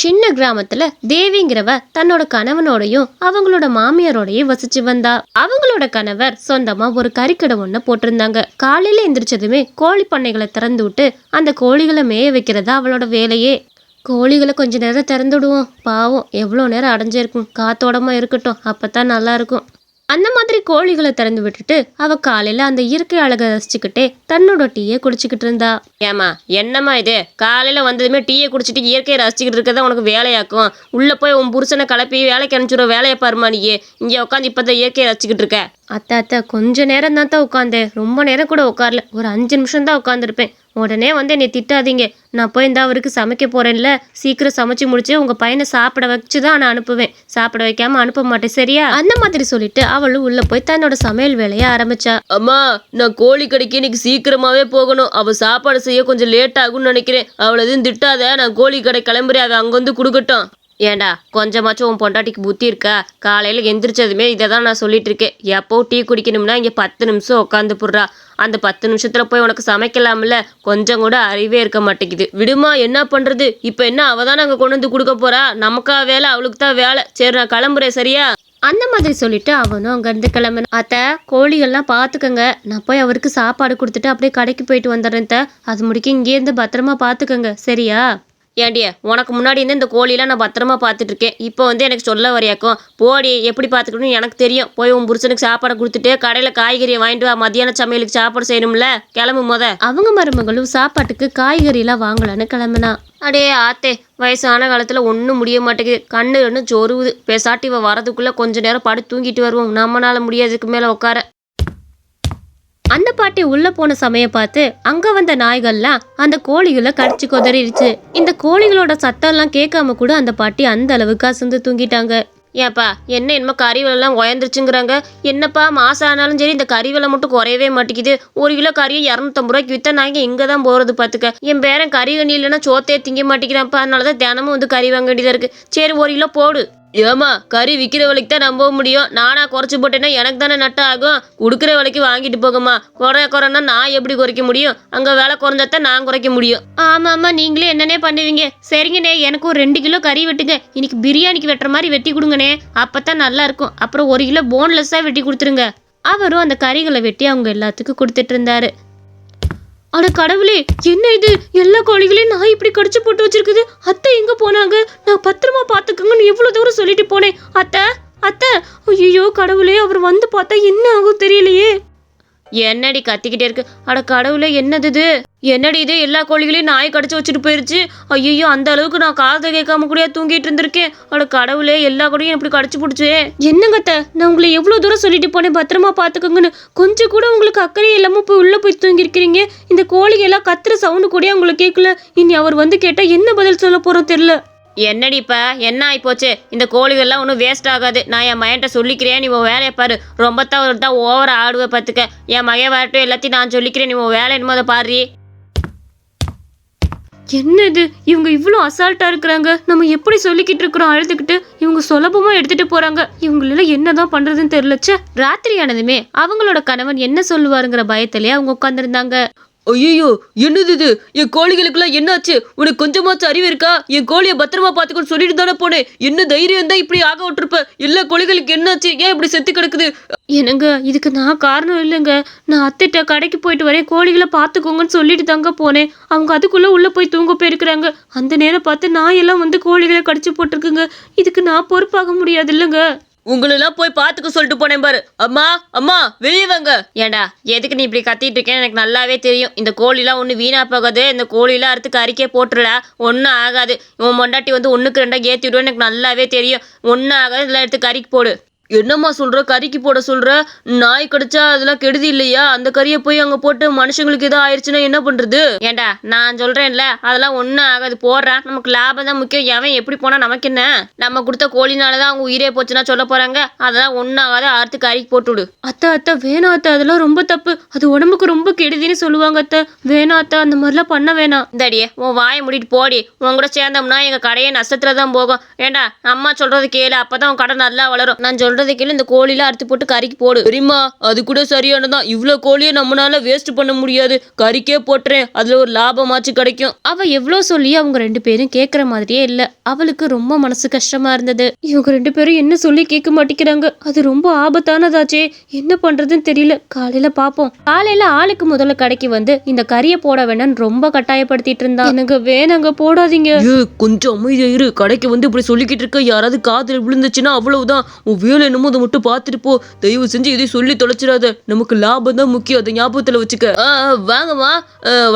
சின்ன கிராமத்துல தேவிங்கிறவ தன்னோட கணவனோடையும் அவங்களோட மாமியாரோடையும் வசிச்சு வந்தா. அவங்களோட கணவர் சொந்தமா ஒரு கறிக்கடை ஒண்ணு போட்டிருந்தாங்க. காலையில எந்திரிச்சதுமே கோழி பண்ணைகளை திறந்து விட்டு அந்த கோழிகளை மேய வைக்கிறதா அவளோட வேலையே. கோழிகளை கொஞ்ச நேரம் திறந்து விடுவோம், பாவம் எவ்வளோ நேரம் அடைஞ்சிருக்கும், காத்தோடமா இருக்கட்டும், அப்பதான் நல்லா இருக்கும். அந்த மாதிரி கோழிகளை திறந்து விட்டுட்டு அவ காலையில அந்த இயற்கை அழகை ரசிச்சுக்கிட்டே தன்னோட டீயை குடிச்சுக்கிட்டு இருந்தா. ஏமா என்னம்மா இது, காலையில வந்ததுமே டீயை குடிச்சிட்டு இயற்கையை ரசிச்சுக்கிட்டு இருக்கதான் உனக்கு வேலையாக்கும். உள்ள போய் உன் புருஷனை கிளப்பி வேலைக்கு அனுப்பிச்சுட வேலையை பாருமா, நீ இங்க உட்காந்து இப்பதான் இயற்கையை ரசிச்சுக்கிட்டு இருக்க. அத்தை கொஞ்ச நேரம் தான் தான் உட்காந்தேன், ரொம்ப நேரம் கூட உட்காரல, ஒரு 5 நிமிஷம் தான் உட்காந்துருப்பேன். உடனே வந்து என்னை திட்டாதீங்க, நான் போய் இந்த அவருக்கு சமைக்க போறேன்ல, சீக்கிரம் சமைச்சு முடிச்சு உங்க பையனை சாப்பிட வச்சுதான் நான் அனுப்புவேன், சாப்பிட வைக்காம அனுப்ப மாட்டேன் சரியா? அந்த மாதிரி சொல்லிட்டு அவளும் உள்ள போய் தன்னோட சமையல் வேலையை ஆரம்பிச்சா. அம்மா நான் கோழி கடைக்கு இன்னைக்கு சீக்கிரமாவே போகணும், அவ சாப்பாடு செய்ய கொஞ்சம் லேட் ஆகும்னு நினைக்கிறேன், அவளை எதுவும் திட்டாத, நான் கோழி கடை கிளம்புறேன், அவ அங்க வந்து கொடுக்கட்டும். ஏண்டா கொஞ்சமாச்சும் உன் பொண்டாட்டிக்கு புத்தி இருக்கா? காலையில் எந்திரிச்சதுமே இதை தான் நான் சொல்லிட்டு இருக்கேன், எப்போ டீ குடிக்கணும்னா இங்கே 10 நிமிஷம் உட்காந்து போடுறா, அந்த 10 நிமிஷத்துல போய் உனக்கு சமைக்கலாம்ல, கொஞ்சம் கூட அறிவே இருக்க மாட்டேங்குது. விடுமா என்ன பண்றது, இப்போ என்ன அவ தான் அங்கே கொண்டு வந்து கொடுக்க போறா, நமக்கா வேலை அவளுக்கு தான் வேலை, சரி நான் கிளம்புறேன் சரியா? அந்த மாதிரி சொல்லிட்டு அவனும் அங்கேருந்து கிளம்புன. அத்தை கோழிகள்லாம் பார்த்துக்கங்க, நான் போய் அவருக்கு சாப்பாடு கொடுத்துட்டு அப்படியே கடைக்கு போயிட்டு வந்துடுறேன், அது முடிக்க இங்கேருந்து பத்திரமா பார்த்துக்கங்க சரியா? ஏண்டிய உனக்கு முன்னாடி இருந்து இந்த கோழியெல்லாம் நான் பத்திரமா பார்த்துட்டு இருக்கேன், இப்போ வந்து எனக்கு சொல்ல வரையாக்கும், போடி எப்படி பார்த்துக்கணும்னு எனக்கு தெரியும், போய் உன் புருஷனுக்கு சாப்பாடை கொடுத்துட்டு கடையில் காய்கறியை வாங்கிட்டு வா, மத்தியான சமையலுக்கு சாப்பாடு செய்யணும்ல, கிளம்பு அவங்க மருமகளும் சாப்பாட்டுக்கு காய்கறியெல்லாம் வாங்கலான்னு கிளம்புனா. அடே ஆத்தே, வயசான காலத்தில் ஒன்றும் முடிய மாட்டேங்குது, கண்ணு சொருவுது, பேசாட்டி இவ வரதுக்குள்ளே கொஞ்ச நேரம் படுத்து தூங்கிட்டு வருவோம், நம்மளால முடியாதுக்கு மேலே உட்கார. அந்த பாட்டி உள்ள போன சமயம் பார்த்து அங்க வந்த நாய்கள்லாம் அந்த கோழிகளை கடிச்சு கொதறிடுச்சு. இந்த கோழிகளோட சத்தம்லாம் கேட்காம கூட அந்த பாட்டி அந்த அளவுக்கு அசந்து தூங்கிட்டாங்க. ஏப்பா என்ன என்னமோ கறிவெல்லாம் உயர்ந்துருச்சுங்கிறாங்க, என்னப்பா மாசம் ஆனாலும் சரி இந்த கறிவெலை மட்டும் குறையவே மாட்டேங்குது, 1 கிலோ கறியை 250 ரூபாய்க்கு வித்தா நாங்கள் இங்கே தான் போகிறது பார்த்துக்க, என் பேரன் கறி கண்ணி இல்லைன்னா சோத்தையே திங்க மாட்டேங்கிறான்ப்பா, அதனால தான் தினமும் வந்து கறி வாங்க வேண்டியதாக இருக்குது, சரி 1 கிலோ போடு. ஏமா கறி விற்கிற விலைக்கு தான் நம்ப முடியும், நானா குறைச்சி போட்டேன்னா எனக்கு தானே நட்ட ஆகும், கொடுக்குற விலைக்கு வாங்கிட்டு போகமா, குறைன்னா நான் எப்படி குறைக்க முடியும், அங்கே விலை குறைஞ்சாதான் நான் குறைக்க முடியும். ஆமாம்மா நீங்களே என்னன்னே பண்ணுவீங்க, சரிங்கண்ணே எனக்கு ஒரு 2 கிலோ கறி வெட்டுங்க, இன்னைக்கு பிரியாணிக்கு வெட்டுற மாதிரி வெட்டி கொடுங்கண்ணே, அப்போத்தான் நல்லா இருக்கும், அப்புறம் 1 கிலோ போன்லெஸ்ஸாக வெட்டி கொடுத்துருங்க. அவரும் அந்த கறிகளை வெட்டி அவங்க எல்லாத்துக்கும் கொடுத்துட்டு இருந்தாரு. அட கடவுளே, என்ன இது, எல்லா கோழிகளையும் நான் இப்படி கடிச்சு போட்டு வச்சிருக்குது, அத்தை எங்க போனாங்க, நான் பத்திரமா பாத்துக்கங்கன்னு எவ்வளவு தூரம் சொல்லிட்டு போனேன், அத்தை அத்தை, ஐயோ கடவுளே, அவர் வந்து பார்த்தா என்ன ஆகும் தெரியலையே. என்னடி கத்திக்கிட்டே இருக்கு, அட கடவுளே என்னது இது, என்னடி இது, எல்லா கோழிகளையும் நாய் கடிச்சு வச்சுட்டு போயிருச்சு, ஐயோ அந்த அளவுக்கு நான் காதை கேட்காம கூட தூங்கிட்டு இருந்திருக்கேன், அட கடவுளே எல்லா கோழியும் இப்படி கடிச்சு பிடிச்சே. என்னங்கத்த நான் உங்களை எவ்வளவு தூரம் சொல்லிட்டு போனேன் பத்திரமா பாத்துக்கோங்கன்னு, கொஞ்சம் கூட உங்களுக்கு அக்கறை இல்லாம போய் உள்ள போய் தூங்கி இருக்கிறீங்க, இந்த கோழிகள் எல்லாம் கத்துற சவுண்டு கூட உங்களுக்கு கேட்கல, இனி அவர் வந்து கேட்டா என்ன பதில் சொல்ல போறோம் தெரியல. என்னடிப்பா என்ன ஆயிப்போச்சு, இந்த கோழிகள்லாம் ஒன்றும் வேஸ்ட் ஆகாது, நான் என் மகன்கிட்ட சொல்லிக்கிறேன், நீ உன் வேலையை பாரு, ரொம்ப தான் ஓவரா ஆடுவேன் பார்த்துக்க, என் மகன் வரட்டும் எல்லாத்தையும் நான் சொல்லிக்கிறேன், நீ உன் வேலை என்னமோ அதை பாரு. என்னது இவங்க இவ்வளோ அசால்ட்டா இருக்கிறாங்க, நம்ம எப்படி சொல்லிக்கிட்டு இருக்கிறோம் அழுதுகிட்டு, இவங்க சுலபமா எடுத்துட்டு போறாங்க, இவங்கள என்னதான் பண்றதுன்னு தெரியலச்சே. ராத்திரி ஆனதுமே அவங்களோட கணவன் என்ன சொல்லுவாருங்கிற பயத்திலே அவங்க உட்காந்துருந்தாங்க. ஐயோ என்னது இது, என் கோழிகளுக்கெல்லாம் என்னாச்சு, உனக்கு கொஞ்சமாச்சும் அறிவு இருக்கா, என் கோழியை பத்திரமா பார்த்துக்கணும் சொல்லிட்டு தானே போனேன், என்ன தைரியம் தான் இப்படி ஆக விட்டுருப்ப, எல்லா கோழிகளுக்கு என்னாச்சு, ஏன் இப்படி செத்து கிடக்குது? என்னங்க இதுக்கு நான் காரணம் இல்லைங்க, நான் அத்தைட்ட கடைக்கு போயிட்டு வரேன், கோழிகளை பார்த்துக்கோங்கன்னு சொல்லிட்டு தாங்க போனேன், அவங்க அதுக்குள்ள உள்ள போய் தூங்க போயிருக்கிறாங்க, அந்த நேரம் பார்த்து நான் எல்லாம் வந்து கோழிகளை கடிச்சு போட்டிருக்குங்க, இதுக்கு நான் பொறுப்பாக முடியாது இல்லைங்க. உங்களெல்லாம் போய் பார்த்துக்க சொல்லிட்டு போனேன் பாரு, அம்மா அம்மா வெளியே வாங்க. ஏண்டா எதுக்கு நீ இப்படி கத்திட்டு இருக்கேன்னு எனக்கு நல்லாவே தெரியும், இந்த கோழிலாம் ஒன்று வீணா போகாது, இந்த கோழிலாம் அறுத்து கறிக்கே போட்டுடா, ஒன்றும் ஆகாது, உன் மொண்டாட்டி வந்து 1க்கு 2 ஏற்றி விடுவேன்னு எனக்கு நல்லாவே தெரியும், ஒன்றும் ஆகாது, இதெல்லாம் எடுத்து கறிக்கு போடு. என்னம்மா சொல்ற, கறிக்கு போட சொல்ற, நாய் கடிச்சா அதெல்லாம் கெடுதி இல்லையா, அந்த கறியை போய் அங்க போட்டு மனுஷங்களுக்கு ஏதோ ஆயிடுச்சுன்னா என்ன பண்றது? ஏண்டா நான் சொல்றேன்ல அதெல்லாம் ஒன்றும் ஆகாது, போடுறான், நமக்கு லாபம் தான் முக்கியம், எவன் எப்படி போனா நமக்கு என்ன, நம்ம கொடுத்த கோழினாலதான் அவங்க உயிரே போச்சுன்னா சொல்ல போறாங்க, அதெல்லாம் ஒன்றும் ஆகாது, அறுத்து கறிக்கு போட்டு விடு. அத்தை வேணாம் அத்தை, அதெல்லாம் ரொம்ப தப்பு, அது உடம்புக்கு ரொம்ப கெடுதின்னு சொல்லுவாங்க அத்தை, வேணாம் அத்தை, அந்த மாதிரிலாம் பண்ண வேணாம். இந்தாடியே உன் வாயை முடிட்டு போடி, உன் கூட சேர்ந்தோம்னா எங்க கடையே நஷ்டத்துல தான் போகும், ஏண்டா அம்மா சொல்றது கேளு, அப்பதான் உன் கடை நல்லா வளரும், நான் சொல்றேன் சொல்றதை கேளு, இந்த கோழிலாம் அறுத்து போட்டு கறிக்கு போடு. சரிம்மா, அது கூட சரியானதான். இவ்ளோ கோழியை நம்மளால வேஸ்ட் பண்ண முடியாது. கறிக்கே போட்டுறேன், அதுல ஒரு லாபமாச்சு கிடைக்கும். அவ எவ்வளோ சொல்லி அவங்க 2 பேரும் கேட்குற மாதிரியே இல்லை. அவளுக்கு ரொம்ப மனசு கஷ்டமா இருந்தது. இவங்க 2 பேரும் என்ன சொல்லி கேட்க மாட்டேங்கிறாங்க. அது ரொம்ப ஆபத்தானதாச்சே, என்ன பண்றதுன்னு தெரியல. காலையில பாப்போம். காலையில ஆளுக்கு முதல்ல கடைக்கு வந்து இந்த கறியை போட வேணான்னு ரொம்ப கட்டாயப்படுத்திட்டு இருந்தா. எனக்கு வேணாங்க, போடாதீங்க. கொஞ்சம் அமைதியா இரு. கடைக்கு வந்து இப்படி சொல்லிக்கிட்டு இருக்க, யாராவது காதுல விழுந்துச்சுன்னா அவ்வளவுதான். உன் வேலை என்னமோ அதை மட்டும் பார்த்துட்டு போ. தயவு செஞ்சு இதை சொல்லி தொலைச்சிடாத. நமக்கு லாபம் தான் முக்கியம், அதை ஞாபகத்துல வச்சுக்க. வாங்கம்மா,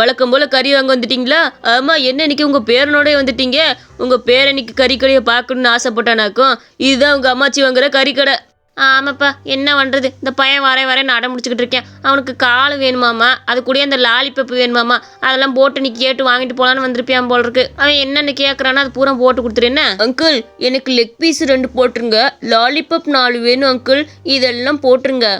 வழக்கம் போல கறி வாங்க வந்துட்டீங்களா? ஆமா, என்ன இன்னைக்கு உங்க பேரனோட வந்துட்டீங்க? உங்க பேரனுக்கு கறி கடையை பார்க்கணும்னு ஆசைப்பட்டானாக்கும். இதுதான் உங்க அம்மாச்சி வாங்குற கறி கடை. ஆமாப்பா, என்ன பண்ணுறது, இந்த பையன் வரேன்னு அடம் முடிச்சுக்கிட்டு இருக்கேன். அவனுக்கு கால் வேணுமாமா, அது கூட அந்த லாலிபப் வேணுமாமா. அதெல்லாம் போட்டு நீ கேட்டு வாங்கிட்டு போகலான்னு வந்திருப்பியான் போல் இருக்கு. அவன் என்னென்னு கேட்குறானோ அது பூரா போட்டு கொடுத்துருஎன்ன. அங்கிள், எனக்கு லெக் பீஸ் 2 போட்டுருங்க, லாலிபப் 4 வேணும் அங்கிள், இதெல்லாம் போட்டுருங்க.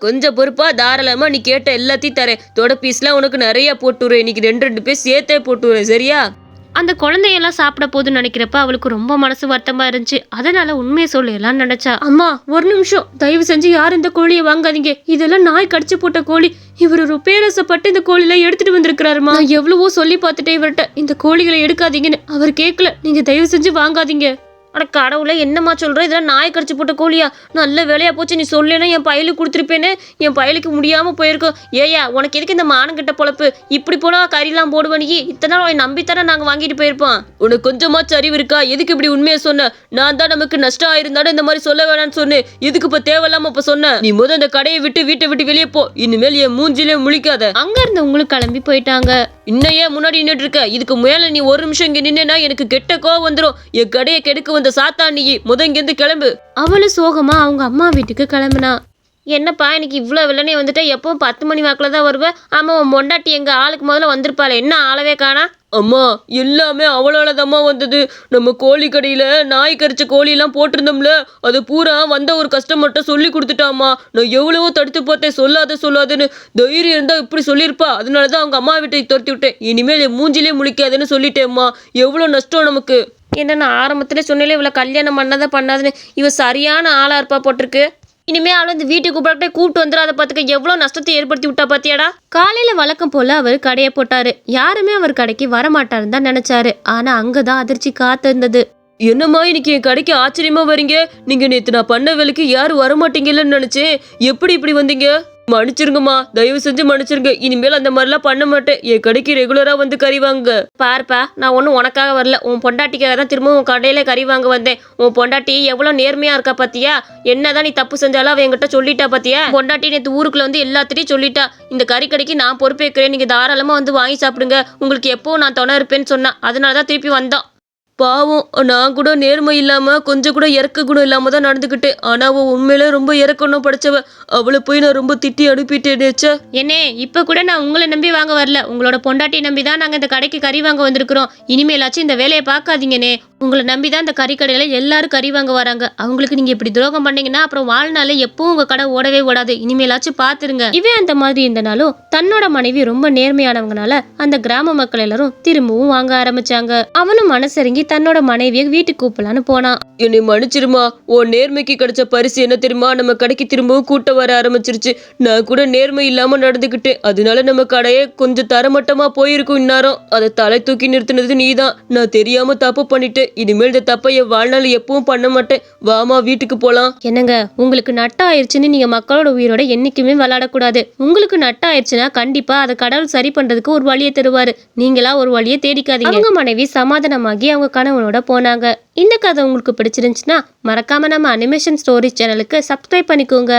கொஞ்சம் பொறுப்பா தாராளமா நீ கேட்ட எல்லாத்தையும் தரேன். தொட பீஸ்லாம் உனக்கு நிறைய போட்டுறேன். இன்னைக்கு 2 பேர் சேர்த்தே போட்டுறேன், சரியா? அந்த குழந்தையெல்லாம் சாப்பிட போதுன்னு நினைக்கிறப்ப அவளுக்கு ரொம்ப மனசு வருத்தமா இருந்துச்சு. அதனால உண்மையை சொல்லலாம் நினைச்சா. அம்மா, ஒரு நிமிஷம், தயவு செஞ்சு யாரும் இந்த கோழியை வாங்காதீங்க. இதெல்லாம் நாய் கடிச்சு போட்ட கோழி. இவர் ஒரு பேரசப்பட்டு இந்த கோழில எடுத்துட்டு வந்திருக்கிறாருமா. நான் எவ்வளவோ சொல்லி பார்த்துட்டேன் இவர்கிட்ட, இந்த கோழிகளை எடுக்காதீங்கன்னு. அவர் கேட்கல. நீங்க தயவு செஞ்சு வாங்காதீங்க. அட கடவுளே, என்னம்மா சொல்ற? இதெல்லாம் நாய் கடிச்சு போட்ட கோழியா? நல்ல வேலையா போச்சு, நீ சொல்லேன்னா என் பையலுக்கு கொடுத்துருப்பேன்னு. என் பையலுக்கு முடியாம போயிருக்கோம். ஏயா, உனக்கு எதுக்கு இந்த மானங்கிட்ட பொழப்பு? இப்படி போனா கறிலாம் போடுவனி. இத்தனை நாள் நம்பித்தானே நாங்க வாங்கிட்டு போயிருப்போம். உனக்கு கொஞ்சமாச்சும் அறிவு இருக்கா? எதுக்கு இப்படி உண்மையை சொன்ன? நான் தான் நமக்கு நஷ்டம் ஆயிருந்தாலும் இந்த மாதிரி சொல்ல வேணாம்னு சொன்னேன். எதுக்கு இப்ப தேவையில்லாம இப்ப சொன்ன? நீ முதல் அந்த கடையை விட்டு வீட்டை விட்டு வெளியே போ. இனிமேல் என் மூஞ்சிலே முழிக்காத. அங்க இருந்து உங்களுக்கு கிளம்பி போயிட்டாங்க. இன்னையே முன்னாடி நின்றுட்டு இருக்க. இதுக்கு மேல நீ ஒரு நிமிஷம் இங்க நின்னா எனக்கு கெட்ட கோவம் வந்துடும். என் கடையை கெடுக்க வந்த சாத்தா நீ. இங்கிருந்து கிளம்பு. அவளும் சோகமா அவங்க அம்மா வீட்டுக்கு கிளம்புனா. என்னப்பா, இன்னைக்கு இவ்வளோ வெள்ளனே வந்துட்டா? எப்பவும் 10 மணி வாக்கில் தான் வருவேன். ஆமா, உன் பொண்டாட்டி எங்க ஆளுக்கு முதல்ல வந்திருப்பாள், என்ன ஆளவே காணா? அம்மா, எல்லாமே அவளாலதாம்மா வந்தது. நம்ம கோழி கடையில நாய் கறிச்ச கோழியெல்லாம் போட்டிருந்தோம்ல, அது பூரா வந்த ஒரு கஸ்டமர்கிட்ட சொல்லி கொடுத்துட்டாமா. நான் எவ்வளவோ தடுத்து பார்த்தேன், சொல்லாதுன்னு. தைரியம் இருந்தா இப்படி சொல்லியிருப்பா. அதனாலதான் அவங்க அம்மா வீட்டுக்கு துரத்தி விட்டேன். இனிமேல் என் மூஞ்சிலே முழிக்காதுன்னு சொல்லிட்டேம்மா. எவ்வளோ நஷ்டம் நமக்கு. என்ன, நான் ஆரம்பத்துல சொன்னேன் இவளை கல்யாணம் பண்ணாதுன்னு. இவ சரியான ஆளா இருப்பா போட்டிருக்கு. இனிமே அவளை இந்த வீட்டுக்கு கூப்பிட்டு வந்துடும். அதை பார்த்துக்க எவ்வளோ நஷ்டத்தை ஏற்படுத்தி விட்டா பாத்தியாடா. காலையில வழக்கம் போல அவர் கடையை போட்டாரு. யாருமே அவர் கடைக்கு வரமாட்டாருன்னு தான் நினைச்சாரு. ஆனா அங்கதான் அதிர்ச்சி காத்து இருந்தது. என்னம்மா, இன்னைக்கு என் கடைக்கு ஆச்சரியமா வரீங்க? நீங்க நேத்து நான் பண்ண வேலைக்கு யாரும் வரமாட்டீங்கன்னு நினைச்சேன். எப்படி இப்படி வந்தீங்க? மன்னிச்சிருங்கம்மா, தயவு செஞ்சு மன்னிச்சிருங்க. இனிமேல் அந்த மாதிரிலாம் பண்ண மாட்டேன். என் கடைக்கு ரெகுலரா வந்து கறி வாங்க. பாருப்பா, நான் ஒன்றும் உனக்காக வரல, உன் பொண்டாட்டிக்காக தான் திரும்ப உன் கடையில கறி வாங்க வந்தேன். உன் பொண்டாட்டி எவ்வளோ நேர்மையா இருக்கா பாத்தியா? என்னதான் நீ தப்பு செஞ்சாலும் அவ என்கிட்ட சொல்லிட்டா பாத்தியா? பொண்டாட்டி நேற்று ஊருக்குள்ள வந்து எல்லாத்திட்டையும் சொல்லிட்டா, இந்த கறி கடைக்கு நான் பொறுப்பேற்கிறேன், நீங்க தாராளமா வந்து வாங்கி சாப்பிடுங்க, உங்களுக்கு எப்போ நான் துணை இருப்பேன்னு சொன்னா. அதனாலதான் திருப்பி வந்தோம். பாவம், நான் கூட நேர்மை இல்லாம கொஞ்சம் கூட இறக்க குணம் இல்லாம தான் நடந்துக்கிட்டேன். ஆனா அவ உண்மையிலே ரொம்ப இறக்கணும் படிச்சவ. அவளை போய் நான் ரொம்ப திட்டி அனுப்பிட்டேனேச்சே. என்னே, இப்ப கூட நான் உங்களை நம்பி வாங்க வரல, உங்களோட பொண்டாட்டியை நம்பி தான் நாங்க இந்த கடைக்கு கறி வாங்க வந்திருக்கிறோம். இனிமேலாச்சும் இந்த வேலையை பார்க்காதீங்கனே. உங்களை நம்பி தான் இந்த கறி கடையில எல்லாரும் கறி வாங்க வராங்க. அவங்களுக்கு நீங்க இப்படி துரோகம் பண்ணீங்கன்னா அப்புறம் வாழ்நாள எப்பவும் உங்க கடை ஓடவே ஓடாது. இனிமேலாச்சும் பாத்துருங்க. இவன் அந்த மாதிரி இருந்தனாலும் தன்னோட மனைவி ரொம்ப நேர்மையானவங்கனால அந்த கிராம மக்கள் எல்லாரும் திரும்பவும் வாங்க ஆரம்பிச்சாங்க. அவனும் மனசரிங்கி தன்னோட மனைவியை வீட்டுக்கு கூப்பிடலான்னு போனான். என்னை மன்னிச்சிருமா, உன் நேர்மைக்கு கிடைச்ச பரிசு என்ன தெரியுமா? நம்ம கடைக்கு திரும்பவும் கூட்டம் வர ஆரம்பிச்சிருச்சு. நான் கூட நேர்மை இல்லாம நடந்துக்கிட்டேன். அதனால நம்ம கடையே கொஞ்சம் தரமட்டமா போயிருக்கும். இந்நேரம் அதை தலை தூக்கி நிறுத்தினது நீதான். நான் தெரியாம தப்பு பண்ணிட்டேன். இனிமேல் இந்த தப்பை என் வாழ்நாள் எப்பவும் பண்ண மாட்டேன். வாமா, வீட்டுக்கு போலாம். என்னங்க, உங்களுக்கு நட்ட ஆயிடுச்சுன்னு நீங்க மக்களோட உயிரோட என்னைக்குமே விளையாடக்கூடாது. உங்களுக்கு நட்ட ஆயிடுச்சுன்னா கண்டிப்பா அதை கடவுள் சரி பண்றதுக்கு ஒரு வழியை தருவாரு. நீங்களா ஒரு வழியை தேடிக்காதீங்க. அவங்க மனைவி சமாதானமாகி அவங்க கணவனோட போனாங்க. இந்த கதை உங்களுக்கு பிடிச்சிருந்துச்சுன்னா மறக்காம நம்ம அனிமேஷன் ஸ்டோரி சேனலுக்கு சப்ஸ்கிரைப் பண்ணிக்கோங்க.